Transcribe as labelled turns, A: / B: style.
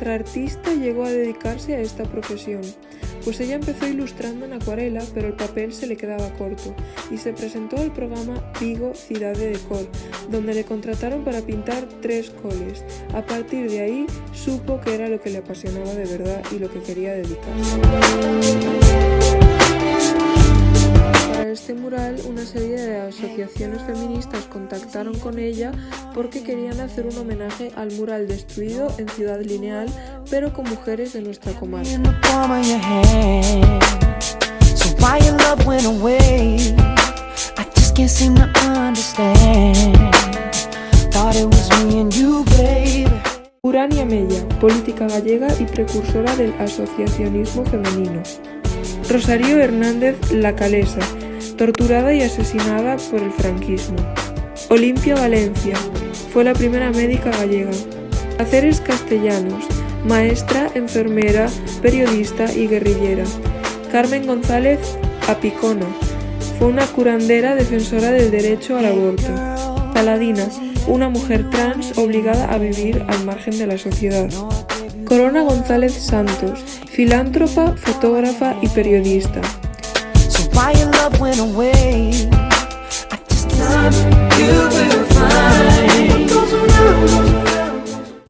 A: nuestra artista llegó a dedicarse a esta profesión, pues ella empezó ilustrando en acuarela, pero el papel se le quedaba corto, y se presentó al programa Vigo Cidade de Cor, donde le contrataron para pintar 3 coles. A partir de ahí, supo que era lo que le apasionaba de verdad y lo que quería dedicarse. Para este mural, una serie de asociaciones feministas contactaron con ella porque querían hacer un homenaje al mural destruido en Ciudad Lineal, pero con mujeres de nuestra comarca. Urania Mella, política gallega y precursora del asociacionismo femenino. Rosario Hernández La Calesa, torturada y asesinada por el franquismo. Olimpia Valencia, fue la primera médica gallega. Aceres Castellanos, maestra, enfermera, periodista y guerrillera. Carmen González Apicona, fue una curandera defensora del derecho al aborto. Paladina, una mujer trans obligada a vivir al margen de la sociedad. Corona González Santos, filántropa, fotógrafa y periodista. You will find